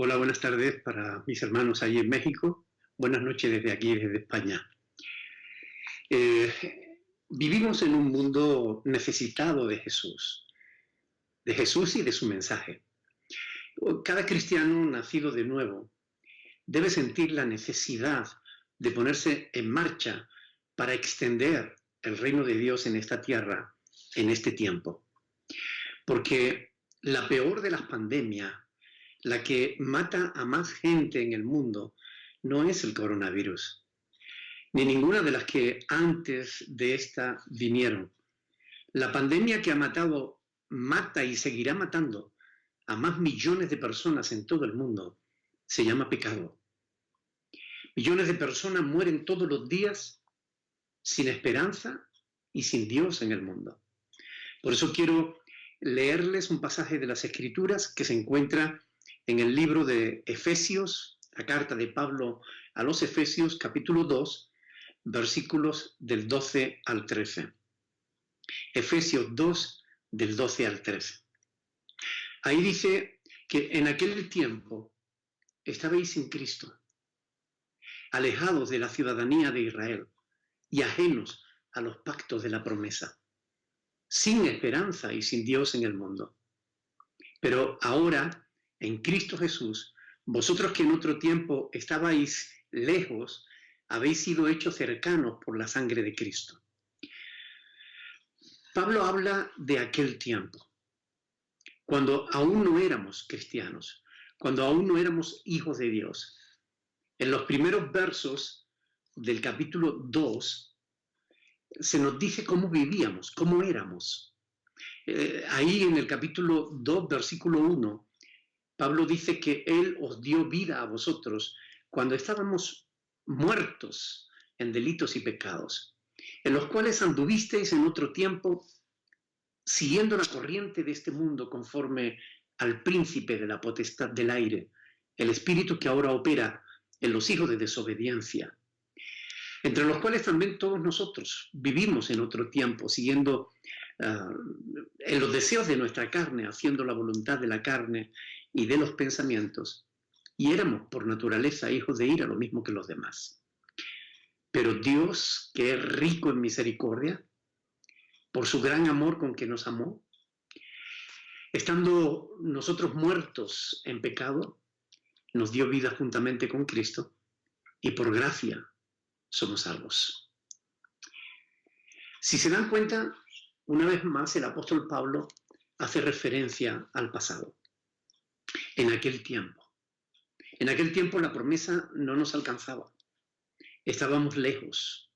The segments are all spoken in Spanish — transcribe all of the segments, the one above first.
Hola, buenas tardes para mis hermanos allí en México. Buenas noches desde aquí, desde España. Vivimos en un mundo necesitado de Jesús y de su mensaje. Cada cristiano nacido de nuevo debe sentir la necesidad de ponerse en marcha para extender el reino de Dios en esta tierra, en este tiempo. Porque la peor de las pandemias, la que mata a más gente en el mundo, no es el coronavirus, ni ninguna de las que antes de esta vinieron. La pandemia que ha matado, mata y seguirá matando a más millones de personas en todo el mundo se llama pecado. Millones de personas mueren todos los días sin esperanza y sin Dios en el mundo. Por eso quiero leerles un pasaje de las Escrituras que se encuentra en el libro de Efesios, la carta de Pablo a los Efesios, capítulo 2, versículos del 12 al 13. Efesios 2, del 12 al 13. Ahí dice que en aquel tiempo estabais sin Cristo, alejados de la ciudadanía de Israel y ajenos a los pactos de la promesa, sin esperanza y sin Dios en el mundo. Pero ahora, en Cristo Jesús, vosotros que en otro tiempo estabais lejos, habéis sido hechos cercanos por la sangre de Cristo. Pablo habla de aquel tiempo, cuando aún no éramos cristianos, cuando aún no éramos hijos de Dios. En los primeros versos del capítulo 2 se nos dice cómo vivíamos, cómo éramos. Ahí en el capítulo 2, versículo 1, Pablo dice que Él os dio vida a vosotros cuando estábamos muertos en delitos y pecados, en los cuales anduvisteis en otro tiempo, siguiendo la corriente de este mundo conforme al príncipe de la potestad del aire, el espíritu que ahora opera en los hijos de desobediencia, entre los cuales también todos nosotros vivimos en otro tiempo, siguiendo en los deseos de nuestra carne, haciendo la voluntad de la carne y de los pensamientos, y éramos por naturaleza hijos de ira, lo mismo que los demás. Pero Dios, que es rico en misericordia, por su gran amor con que nos amó, estando nosotros muertos en pecado, nos dio vida juntamente con Cristo, y por gracia somos salvos. Si se dan cuenta, una vez más el apóstol Pablo hace referencia al pasado. En aquel tiempo la promesa no nos alcanzaba. Estábamos lejos,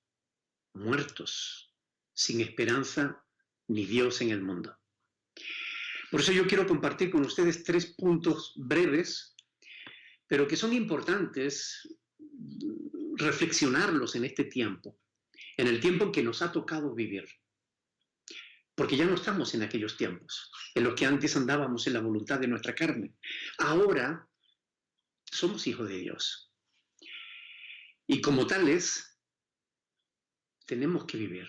muertos, sin esperanza ni Dios en el mundo. Por eso yo quiero compartir con ustedes 3 puntos breves, pero que son importantes reflexionarlos en este tiempo, en el tiempo en que nos ha tocado vivir. Porque ya no estamos en aquellos tiempos, en los que antes andábamos en la voluntad de nuestra carne. Ahora somos hijos de Dios. Y como tales, tenemos que vivir.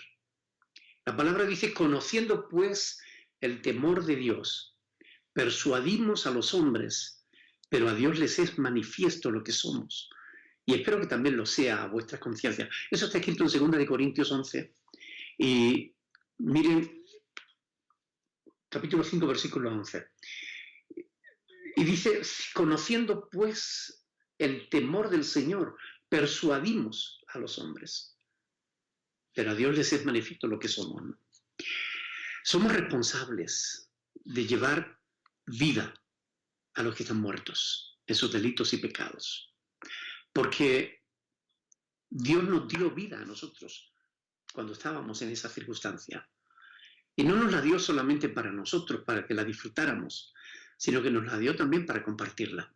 La palabra dice, conociendo pues el temor de Dios, persuadimos a los hombres, pero a Dios les es manifiesto lo que somos. Y espero que también lo sea a vuestras conciencias. Eso está escrito en 2 Corintios 11. Y miren, capítulo 5, versículo 11. Y dice, conociendo pues el temor del Señor, persuadimos a los hombres. Pero a Dios les es manifiesto lo que somos, ¿no? Somos responsables de llevar vida a los que están muertos en sus delitos y pecados. Porque Dios nos dio vida a nosotros cuando estábamos en esa circunstancia. Y no nos la dio solamente para nosotros, para que la disfrutáramos, sino que nos la dio también para compartirla.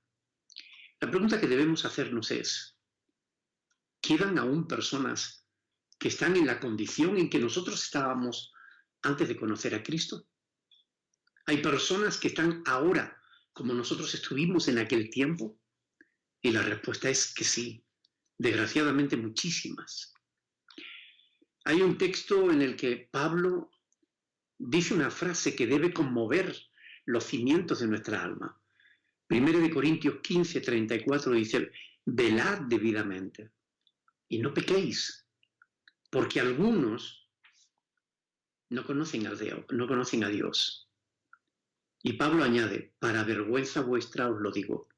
La pregunta que debemos hacernos es, ¿quedan aún personas que están en la condición en que nosotros estábamos antes de conocer a Cristo? ¿Hay personas que están ahora como nosotros estuvimos en aquel tiempo? Y la respuesta es que sí, desgraciadamente muchísimas. Hay un texto en el que Pablo dice una frase que debe conmover los cimientos de nuestra alma. 1 de Corintios 15, 34 dice, velad debidamente y no pequéis, porque algunos no conocen a Dios. Y Pablo añade, para vergüenza vuestra os lo digo.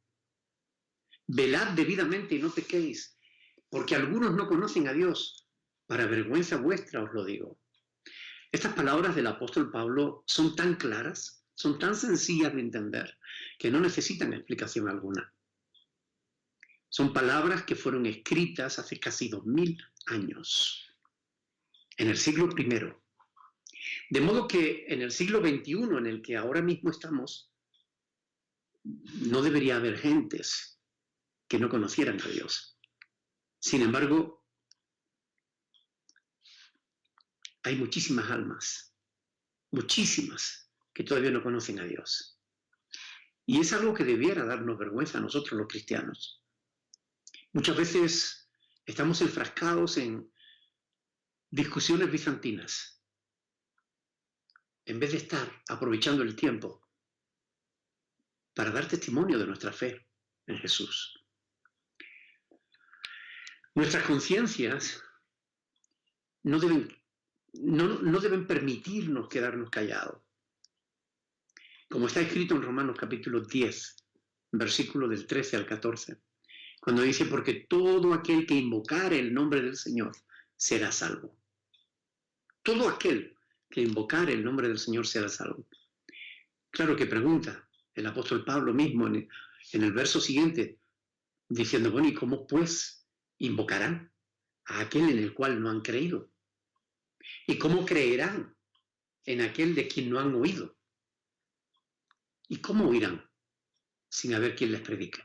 Velad debidamente y no pequéis, porque algunos no conocen a Dios. Para vergüenza vuestra os lo digo. Estas palabras del apóstol Pablo son tan claras, son tan sencillas de entender, que no necesitan explicación alguna. Son palabras que fueron escritas hace casi 2000 años, en el siglo I. De modo que en el siglo XXI, en el que ahora mismo estamos, no debería haber gentes que no conocieran a Dios. Sin embargo, hay muchísimas almas, muchísimas, que todavía no conocen a Dios. Y es algo que debiera darnos vergüenza a nosotros los cristianos. Muchas veces estamos enfrascados en discusiones bizantinas, en vez de estar aprovechando el tiempo para dar testimonio de nuestra fe en Jesús. Nuestras conciencias no deben permitirnos quedarnos callados. Como está escrito en Romanos capítulo 10, versículo del 13 al 14, cuando dice, porque todo aquel que invocare el nombre del Señor será salvo. Todo aquel que invocare el nombre del Señor será salvo. Claro que pregunta el apóstol Pablo mismo en el verso siguiente, diciendo, bueno, ¿y cómo pues invocarán a aquel en el cual no han creído? ¿Y cómo creerán en aquel de quien no han oído? ¿Y cómo oirán sin haber quien les predique?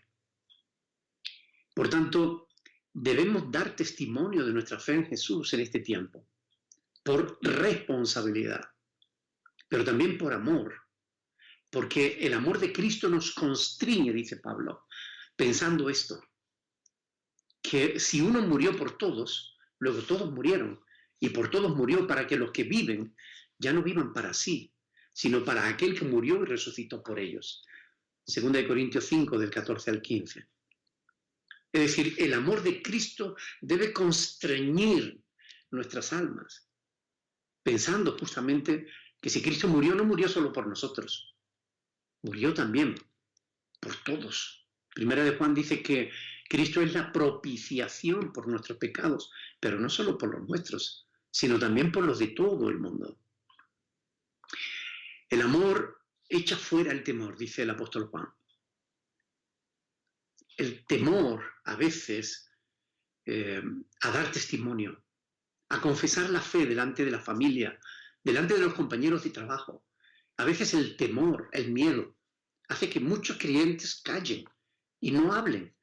Por tanto, debemos dar testimonio de nuestra fe en Jesús en este tiempo, por responsabilidad, pero también por amor, porque el amor de Cristo nos constriñe, dice Pablo, pensando esto, que si uno murió por todos, luego todos murieron, y por todos murió para que los que viven ya no vivan para sí, sino para aquel que murió y resucitó por ellos. 2 Corintios 5, del 14 al 15. Es decir, el amor de Cristo debe constreñir nuestras almas, pensando justamente que si Cristo murió, no murió solo por nosotros, murió también por todos. Primera de Juan dice que Cristo es la propiciación por nuestros pecados, pero no solo por los nuestros, sino también por los de todo el mundo. El amor echa fuera el temor, dice el apóstol Juan. El temor a veces a dar testimonio, a confesar la fe delante de la familia, delante de los compañeros de trabajo. A veces el temor, el miedo, hace que muchos creyentes callen y no hablen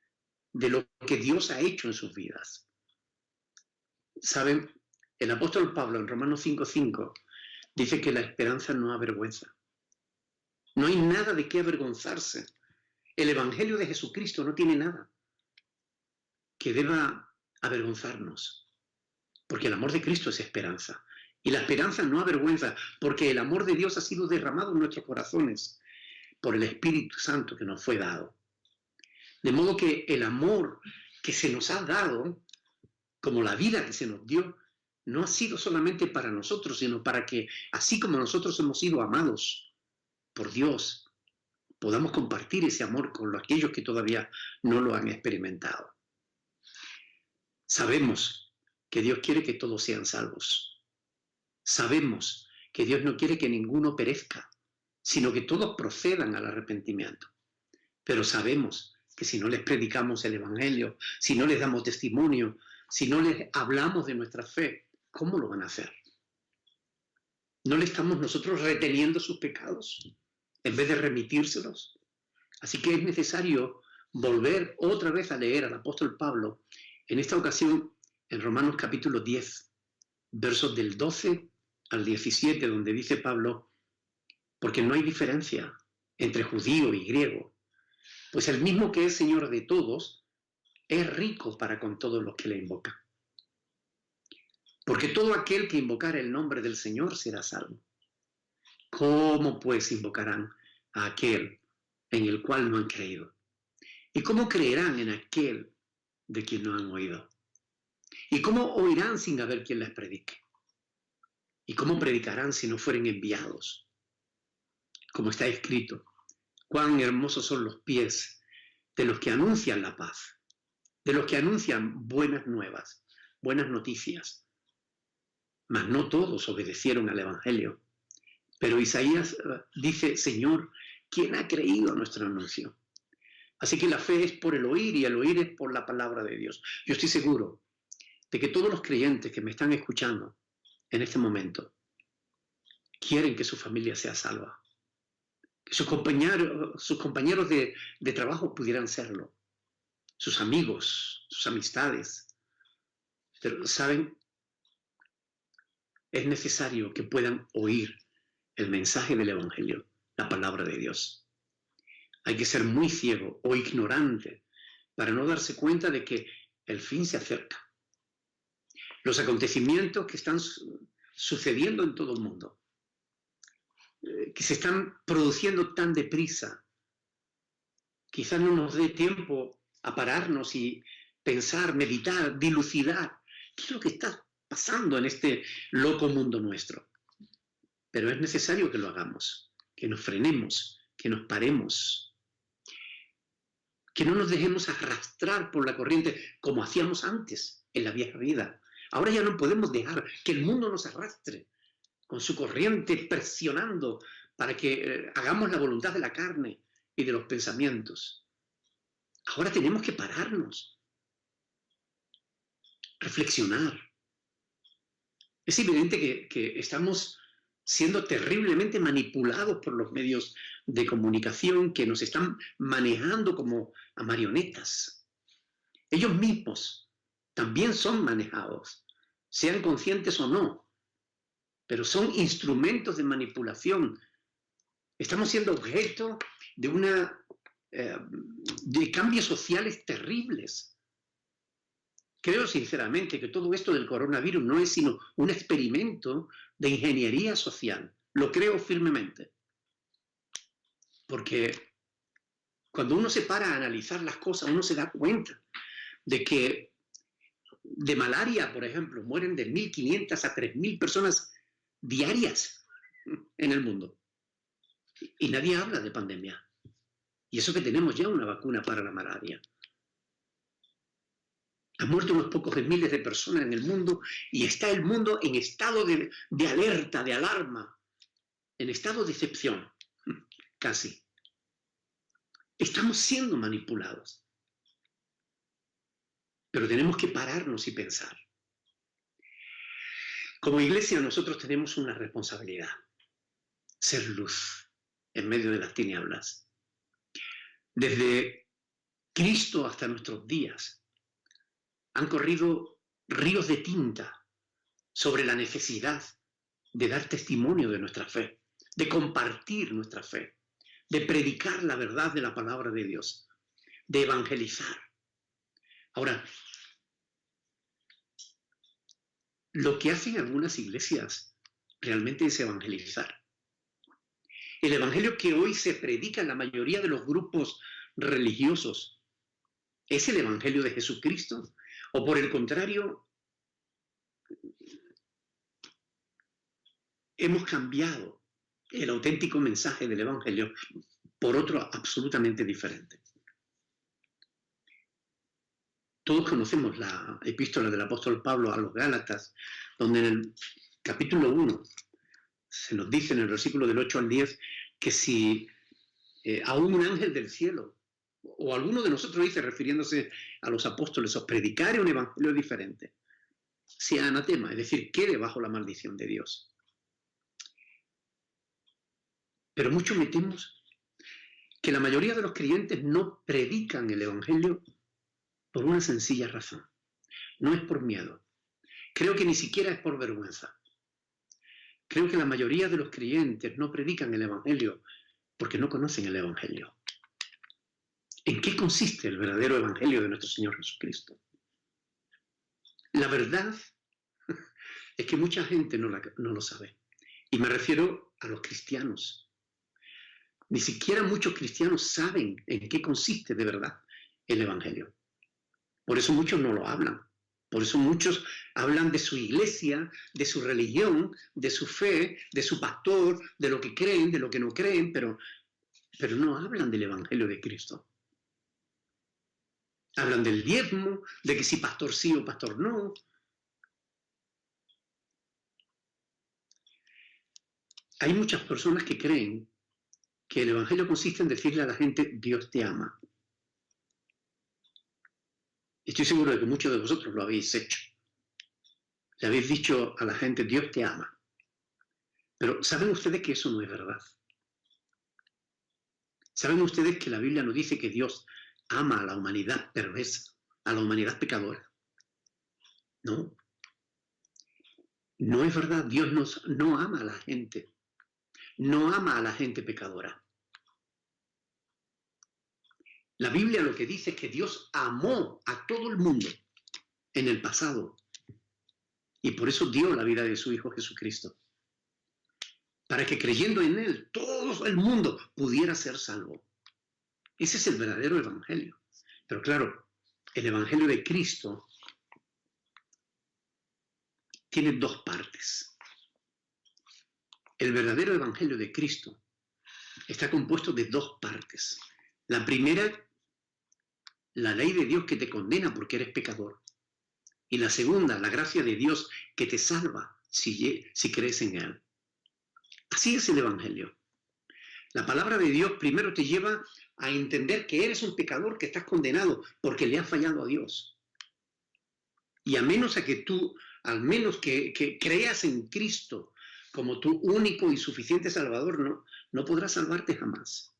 de lo que Dios ha hecho en sus vidas. ¿Saben? El apóstol Pablo en Romanos 5:5 dice que la esperanza no avergüenza. No hay nada de qué avergonzarse. El Evangelio de Jesucristo no tiene nada que deba avergonzarnos, porque el amor de Cristo es esperanza. Y la esperanza no avergüenza, porque el amor de Dios ha sido derramado en nuestros corazones por el Espíritu Santo que nos fue dado. De modo que el amor que se nos ha dado, como la vida que se nos dio, no ha sido solamente para nosotros, sino para que, así como nosotros hemos sido amados por Dios, podamos compartir ese amor con aquellos que todavía no lo han experimentado. Sabemos que Dios quiere que todos sean salvos. Sabemos que Dios no quiere que ninguno perezca, sino que todos procedan al arrepentimiento. Pero sabemos que si no les predicamos el Evangelio, si no les damos testimonio, si no les hablamos de nuestra fe, ¿cómo lo van a hacer? ¿No le estamos nosotros reteniendo sus pecados en vez de remitírselos? Así que es necesario volver otra vez a leer al apóstol Pablo, en esta ocasión en Romanos capítulo 10, versos del 12 al 17, donde dice Pablo, porque no hay diferencia entre judío y griego, pues el mismo que es Señor de todos, es rico para con todos los que le invocan. Porque todo aquel que invocar el nombre del Señor será salvo. ¿Cómo pues invocarán a aquel en el cual no han creído? ¿Y cómo creerán en aquel de quien no han oído? ¿Y cómo oirán sin haber quien les predique? ¿Y cómo predicarán si no fueren enviados? Como está escrito, cuán hermosos son los pies de los que anuncian la paz, de los que anuncian buenas nuevas, buenas noticias. Mas no todos obedecieron al Evangelio. Pero Isaías dice, Señor, ¿quién ha creído a nuestro anuncio? Así que la fe es por el oír y el oír es por la palabra de Dios. Yo estoy seguro de que todos los creyentes que me están escuchando en este momento quieren que su familia sea salva, que sus compañeros de trabajo pudieran serlo, sus amigos, sus amistades. Pero, ¿saben? Es necesario que puedan oír el mensaje del Evangelio, la palabra de Dios. Hay que ser muy ciego o ignorante para no darse cuenta de que el fin se acerca. Los acontecimientos que están sucediendo en todo el mundo, que se están produciendo tan deprisa, quizás no nos dé tiempo a pararnos y pensar, meditar, dilucidar qué es lo que está pasando en este loco mundo nuestro. Pero es necesario que lo hagamos, que nos frenemos, que nos paremos, que no nos dejemos arrastrar por la corriente como hacíamos antes en la vieja vida. Ahora ya no podemos dejar que el mundo nos arrastre con su corriente presionando para que hagamos la voluntad de la carne y de los pensamientos. Ahora tenemos que pararnos, reflexionar. Es evidente que estamos siendo terriblemente manipulados por los medios de comunicación que nos están manejando como a marionetas. Ellos mismos también son manejados, sean conscientes o no, pero son instrumentos de manipulación. Estamos siendo objeto de cambios sociales terribles. Creo sinceramente que todo esto del coronavirus no es sino un experimento de ingeniería social. Lo creo firmemente. Porque cuando uno se para a analizar las cosas, uno se da cuenta de que de malaria, por ejemplo, mueren de 1.500 a 3.000 personas diarias en el mundo. Y nadie habla de pandemia. Y eso que tenemos ya una vacuna para la malaria. Han muerto unos pocos de miles de personas en el mundo y está el mundo en estado de alerta, de alarma, en estado de excepción, casi. Estamos siendo manipulados. Pero tenemos que pararnos y pensar. Como iglesia nosotros tenemos una responsabilidad, ser luz en medio de las tinieblas. Desde Cristo hasta nuestros días, han corrido ríos de tinta sobre la necesidad de dar testimonio de nuestra fe, de compartir nuestra fe, de predicar la verdad de la palabra de Dios, de evangelizar. Ahora, lo que hacen algunas iglesias realmente es evangelizar. El evangelio que hoy se predica en la mayoría de los grupos religiosos, ¿es el evangelio de Jesucristo? O por el contrario, hemos cambiado el auténtico mensaje del Evangelio por otro absolutamente diferente. Todos conocemos la epístola del apóstol Pablo a los Gálatas, donde en el capítulo 1 se nos dice en el versículo del 8 al 10 que si aún un ángel del cielo o alguno de nosotros dice, refiriéndose a los apóstoles, os predicaré un evangelio diferente, sea anatema, es decir, quede bajo la maldición de Dios. Pero mucho me temo que la mayoría de los creyentes no predican el evangelio por una sencilla razón. No es por miedo. Creo que ni siquiera es por vergüenza. Creo que la mayoría de los creyentes no predican el evangelio porque no conocen el evangelio. ¿En qué consiste el verdadero evangelio de nuestro Señor Jesucristo? La verdad es que mucha gente no lo sabe. Y me refiero a los cristianos. Ni siquiera muchos cristianos saben en qué consiste de verdad el Evangelio. Por eso muchos no lo hablan. Por eso muchos hablan de su iglesia, de su religión, de su fe, de su pastor, de lo que creen, de lo que no creen, pero no hablan del Evangelio de Cristo. Hablan del diezmo, de que si pastor sí o pastor no. Hay muchas personas que creen que el Evangelio consiste en decirle a la gente, Dios te ama. Estoy seguro de que muchos de vosotros lo habéis hecho. Le habéis dicho a la gente, Dios te ama. Pero ¿saben ustedes que eso no es verdad? ¿Saben ustedes que la Biblia nos dice que Dios ama a la humanidad perversa, a la humanidad pecadora? No. No es verdad. Dios no ama a la gente. No ama a la gente pecadora. La Biblia lo que dice es que Dios amó a todo el mundo en el pasado. Y por eso dio la vida de su Hijo Jesucristo. Para que creyendo en Él, todo el mundo pudiera ser salvo. Ese es el verdadero Evangelio. Pero claro, el Evangelio de Cristo tiene dos partes. El verdadero Evangelio de Cristo está compuesto de dos partes. La primera, la ley de Dios que te condena porque eres pecador. Y la segunda, la gracia de Dios que te salva si crees en Él. Así es el Evangelio. La palabra de Dios primero te lleva a entender que eres un pecador, que estás condenado porque le has fallado a Dios. Y a menos que creas en Cristo como tu único y suficiente Salvador, no podrás salvarte jamás.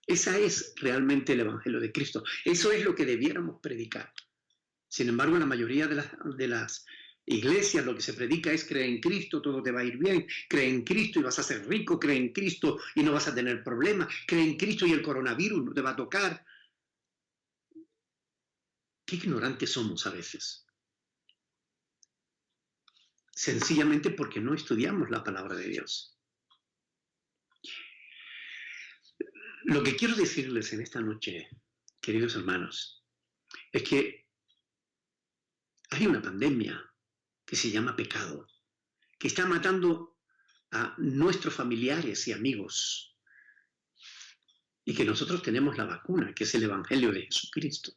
Ese es realmente el Evangelio de Cristo. Eso es lo que debiéramos predicar. Sin embargo, en la mayoría de las iglesias lo que se predica es cree en Cristo, todo te va a ir bien, cree en Cristo y vas a ser rico, cree en Cristo y no vas a tener problemas, cree en Cristo y el coronavirus no te va a tocar. Qué ignorantes somos a veces. Sencillamente porque no estudiamos la palabra de Dios. Lo que quiero decirles en esta noche, queridos hermanos, es que hay una pandemia que se llama pecado, que está matando a nuestros familiares y amigos, y que nosotros tenemos la vacuna, que es el Evangelio de Jesucristo.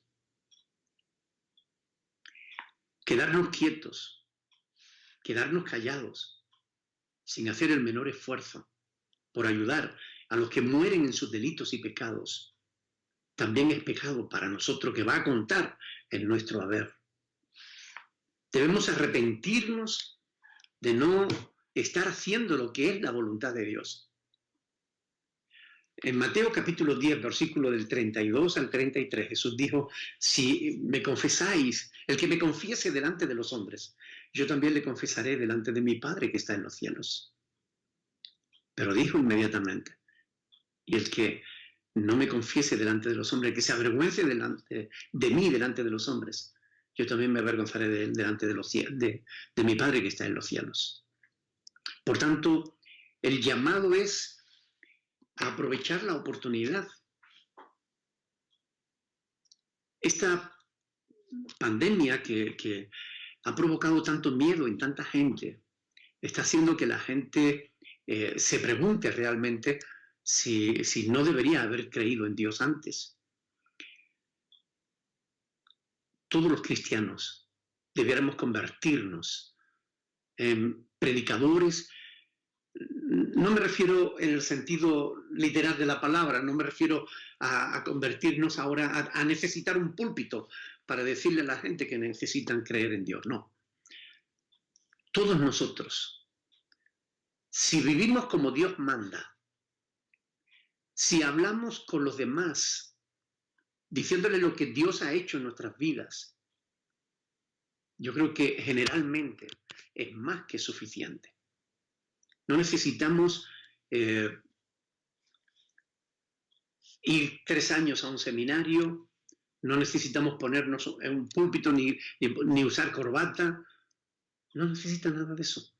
Quedarnos quietos, quedarnos callados, sin hacer el menor esfuerzo por ayudar a los que mueren en sus delitos y pecados, también es pecado para nosotros que va a contar en nuestro haber. Debemos arrepentirnos de no estar haciendo lo que es la voluntad de Dios. En Mateo capítulo 10, versículo del 32 al 33, Jesús dijo, si me confesáis, el que me confiese delante de los hombres, yo también le confesaré delante de mi Padre que está en los cielos. Pero dijo inmediatamente, y el que no me confiese delante de los hombres, que se avergüence de mí delante de los hombres, yo también me avergonzaré delante de mi Padre que está en los cielos. Por tanto, el llamado es a aprovechar la oportunidad. Esta pandemia que ha provocado tanto miedo en tanta gente, está haciendo que la gente se pregunte realmente si no debería haber creído en Dios antes. Todos los cristianos debiéramos convertirnos en predicadores. No me refiero en el sentido literal de la palabra, no me refiero a convertirnos ahora, a necesitar un púlpito para decirle a la gente que necesitan creer en Dios, no. Todos nosotros, si vivimos como Dios manda, si hablamos con los demás, diciéndole lo que Dios ha hecho en nuestras vidas, yo creo que generalmente es más que suficiente. No necesitamos ir 3 años a un seminario, no necesitamos ponernos en un púlpito ni usar corbata, no necesita nada de eso.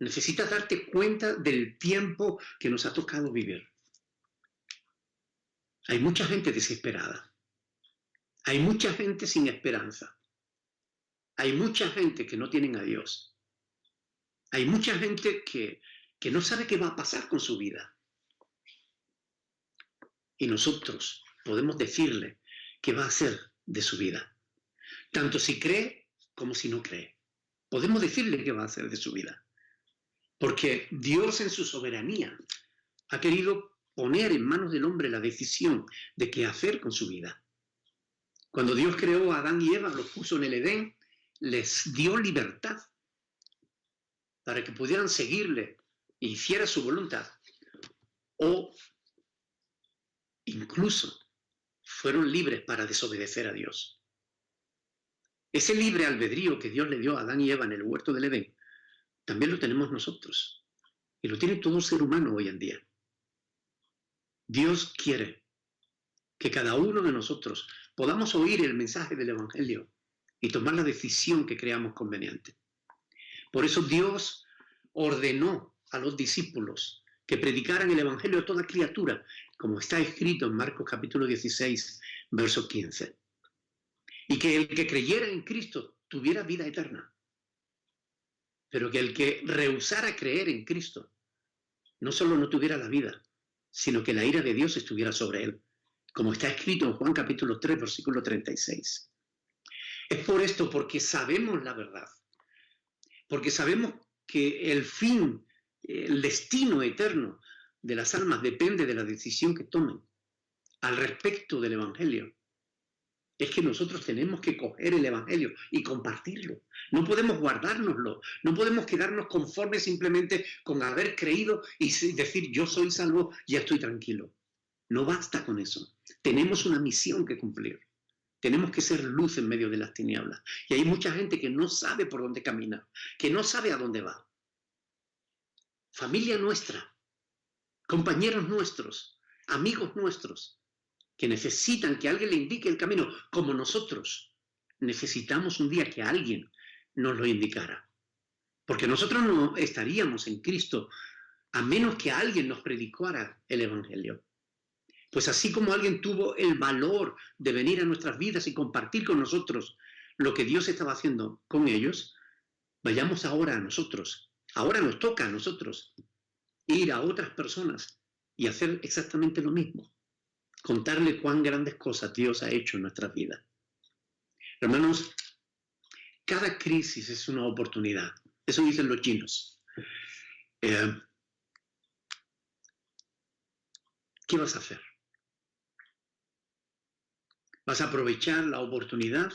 Necesitas darte cuenta del tiempo que nos ha tocado vivir. Hay mucha gente desesperada. Hay mucha gente sin esperanza. Hay mucha gente que no tienen a Dios. Hay mucha gente que no sabe qué va a pasar con su vida. Y nosotros podemos decirle qué va a hacer de su vida. Tanto si cree como si no cree. Podemos decirle qué va a hacer de su vida. Porque Dios en su soberanía ha querido poner en manos del hombre la decisión de qué hacer con su vida. Cuando Dios creó a Adán y Eva, los puso en el Edén, les dio libertad para que pudieran seguirle e hiciera su voluntad. O incluso fueron libres para desobedecer a Dios. Ese libre albedrío que Dios le dio a Adán y Eva en el huerto del Edén, también lo tenemos nosotros. Y lo tiene todo ser humano hoy en día. Dios quiere que cada uno de nosotros podamos oír el mensaje del Evangelio y tomar la decisión que creamos conveniente. Por eso Dios ordenó a los discípulos que predicaran el Evangelio a toda criatura, como está escrito en Marcos capítulo 16, verso 15. Y que el que creyera en Cristo tuviera vida eterna. Pero que el que rehusara creer en Cristo no solo no tuviera la vida, sino que la ira de Dios estuviera sobre él, como está escrito en Juan capítulo 3, versículo 36. Es por esto, porque sabemos la verdad, porque sabemos que el fin, el destino eterno de las almas depende de la decisión que tomen al respecto del Evangelio. Es que nosotros tenemos que coger el Evangelio y compartirlo. No podemos guardárnoslo, no podemos quedarnos conformes simplemente con haber creído y decir yo soy salvo, ya estoy tranquilo. No basta con eso. Tenemos una misión que cumplir. Tenemos que ser luz en medio de las tinieblas. Y hay mucha gente que no sabe por dónde camina, que no sabe a dónde va. Familia nuestra, compañeros nuestros, amigos nuestros, que necesitan que alguien le indique el camino, como nosotros necesitamos un día que alguien nos lo indicara. Porque nosotros no estaríamos en Cristo a menos que alguien nos predicara el Evangelio. Pues así como alguien tuvo el valor de venir a nuestras vidas y compartir con nosotros lo que Dios estaba haciendo con ellos, vayamos ahora a nosotros. Ahora nos toca a nosotros ir a otras personas y hacer exactamente lo mismo. Contarle cuán grandes cosas Dios ha hecho en nuestras vidas. Hermanos, cada crisis es una oportunidad. Eso dicen los chinos. ¿Qué vas a hacer? ¿Vas a aprovechar la oportunidad?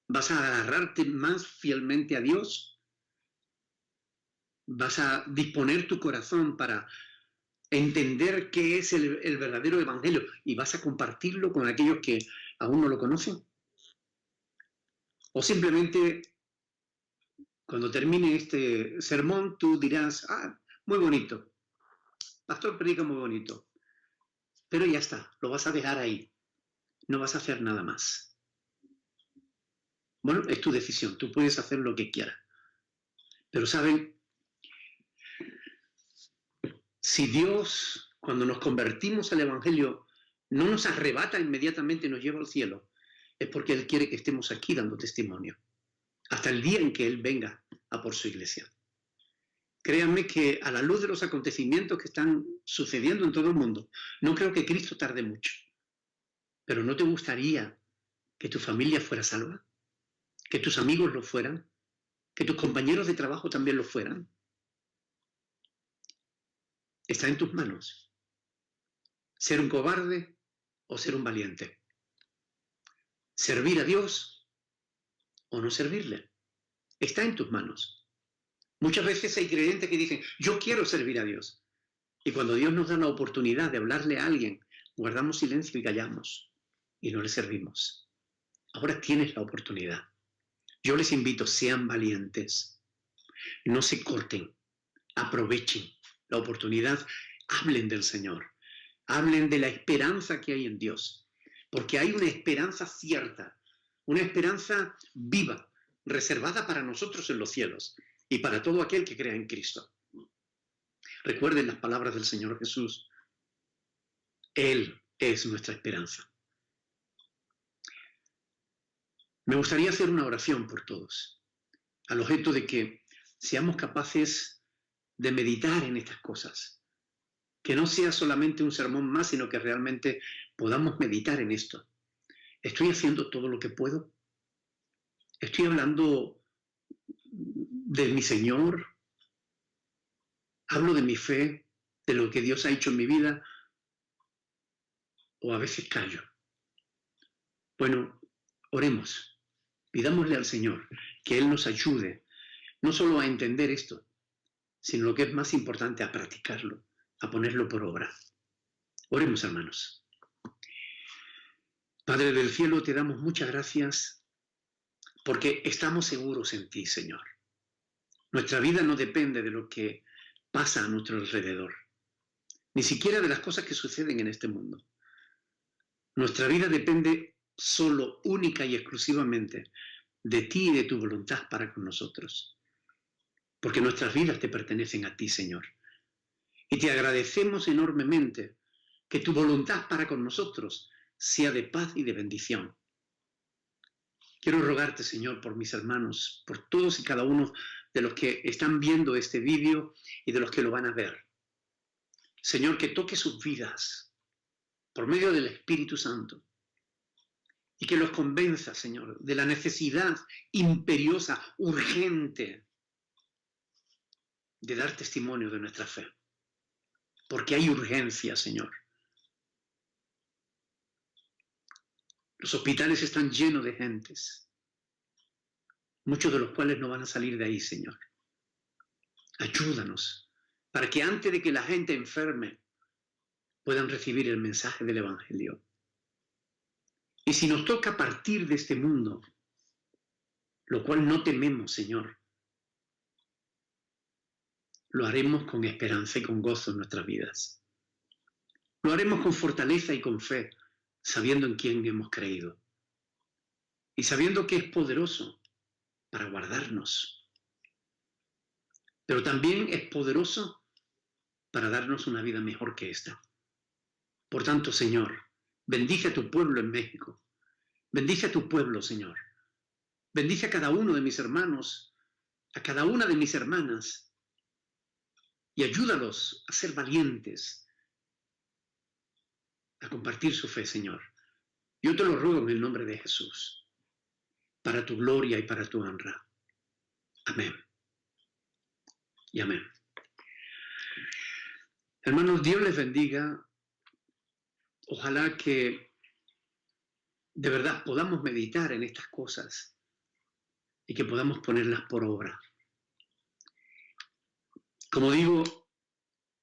¿Vas a agarrarte más fielmente a Dios? ¿Vas a disponer tu corazón para entender qué es el verdadero evangelio y vas a compartirlo con aquellos que aún no lo conocen? ¿O simplemente cuando termine este sermón tú dirás, muy bonito, pastor predica muy bonito, pero ya está, lo vas a dejar ahí, no vas a hacer nada más? Bueno, es tu decisión, tú puedes hacer lo que quieras, pero ¿saben? Si Dios, cuando nos convertimos al Evangelio, no nos arrebata inmediatamente y nos lleva al cielo, es porque Él quiere que estemos aquí dando testimonio, hasta el día en que Él venga a por su iglesia. Créanme que a la luz de los acontecimientos que están sucediendo en todo el mundo, no creo que Cristo tarde mucho. Pero ¿no te gustaría que tu familia fuera salva? ¿Que tus amigos lo fueran? ¿Que tus compañeros de trabajo también lo fueran? Está en tus manos. Ser un cobarde o ser un valiente. Servir a Dios o no servirle. Está en tus manos. Muchas veces hay creyentes que dicen, yo quiero servir a Dios. Y cuando Dios nos da la oportunidad de hablarle a alguien, guardamos silencio y callamos y no le servimos. Ahora tienes la oportunidad. Yo les invito, sean valientes. No se corten. Aprovechen la oportunidad, hablen del Señor, hablen de la esperanza que hay en Dios, porque hay una esperanza cierta, una esperanza viva, reservada para nosotros en los cielos, y para todo aquel que crea en Cristo. Recuerden las palabras del Señor Jesús. Él es nuestra esperanza. Me gustaría hacer una oración por todos, al objeto de que seamos capaces de meditar en estas cosas. Que no sea solamente un sermón más, sino que realmente podamos meditar en esto. ¿Estoy haciendo todo lo que puedo? ¿Estoy hablando de mi Señor? ¿Hablo de mi fe, de lo que Dios ha hecho en mi vida? ¿O a veces callo? Bueno, oremos. Pidámosle al Señor que Él nos ayude, no solo a entender esto, sino lo que es más importante, a practicarlo, a ponerlo por obra. Oremos, hermanos. Padre del cielo, te damos muchas gracias porque estamos seguros en ti, Señor. Nuestra vida no depende de lo que pasa a nuestro alrededor, ni siquiera de las cosas que suceden en este mundo. Nuestra vida depende solo, única y exclusivamente de ti y de tu voluntad para con nosotros, porque nuestras vidas te pertenecen a ti, Señor. Y te agradecemos enormemente que tu voluntad para con nosotros sea de paz y de bendición. Quiero rogarte, Señor, por mis hermanos, por todos y cada uno de los que están viendo este vídeo y de los que lo van a ver. Señor, que toque sus vidas por medio del Espíritu Santo y que los convenza, Señor, de la necesidad imperiosa, urgente, de dar testimonio de nuestra fe. Porque hay urgencia, Señor. Los hospitales están llenos de gentes, muchos de los cuales no van a salir de ahí, Señor. Ayúdanos para que antes de que la gente enferme puedan recibir el mensaje del Evangelio. Y si nos toca partir de este mundo, lo cual no tememos, Señor, lo haremos con esperanza y con gozo en nuestras vidas. Lo haremos con fortaleza y con fe, sabiendo en quién hemos creído y sabiendo que es poderoso para guardarnos, pero también es poderoso para darnos una vida mejor que esta. Por tanto, Señor, bendice a tu pueblo en México, bendice a tu pueblo, Señor, bendice a cada uno de mis hermanos, a cada una de mis hermanas, y ayúdalos a ser valientes, a compartir su fe, Señor. Yo te lo ruego en el nombre de Jesús, para tu gloria y para tu honra. Amén. Y amén. Hermanos, Dios les bendiga. Ojalá que de verdad podamos meditar en estas cosas y que podamos ponerlas por obra. Como digo,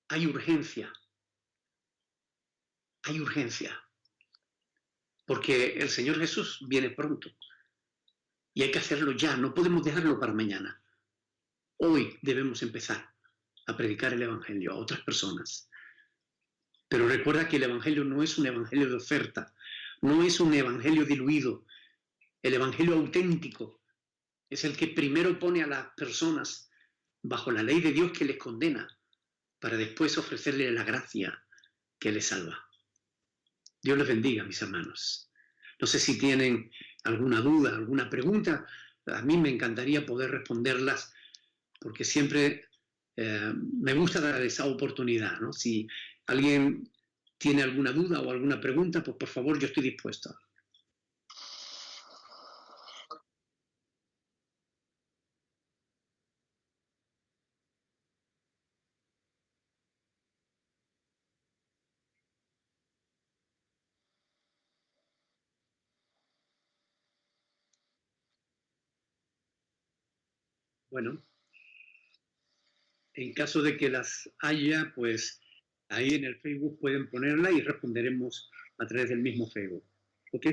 hay urgencia. Hay urgencia. Porque el Señor Jesús viene pronto. Y hay que hacerlo ya, no podemos dejarlo para mañana. Hoy debemos empezar a predicar el Evangelio a otras personas. Pero recuerda que el Evangelio no es un Evangelio de oferta, no es un Evangelio diluido. El Evangelio auténtico es el que primero pone a las personas bajo la ley de Dios que les condena, para después ofrecerles la gracia que les salva. Dios les bendiga, mis hermanos. No sé si tienen alguna duda, alguna pregunta. A mí me encantaría poder responderlas, porque siempre me gusta dar esa oportunidad, ¿no? Si alguien tiene alguna duda o alguna pregunta, pues por favor, yo estoy dispuesto. Bueno, en caso de que las haya, pues ahí en el Facebook pueden ponerla y responderemos a través del mismo Facebook. ¿Ok?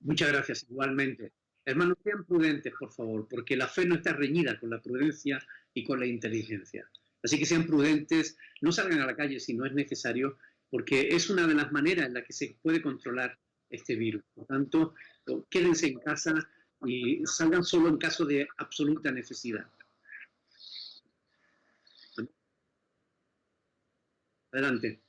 Muchas gracias, igualmente. Hermanos, sean prudentes, por favor, porque la fe no está reñida con la prudencia y con la inteligencia. Así que sean prudentes, no salgan a la calle si no es necesario, porque es una de las maneras en las que se puede controlar este virus. Por tanto, quédense en casa y salgan solo en caso de absoluta necesidad. Adelante.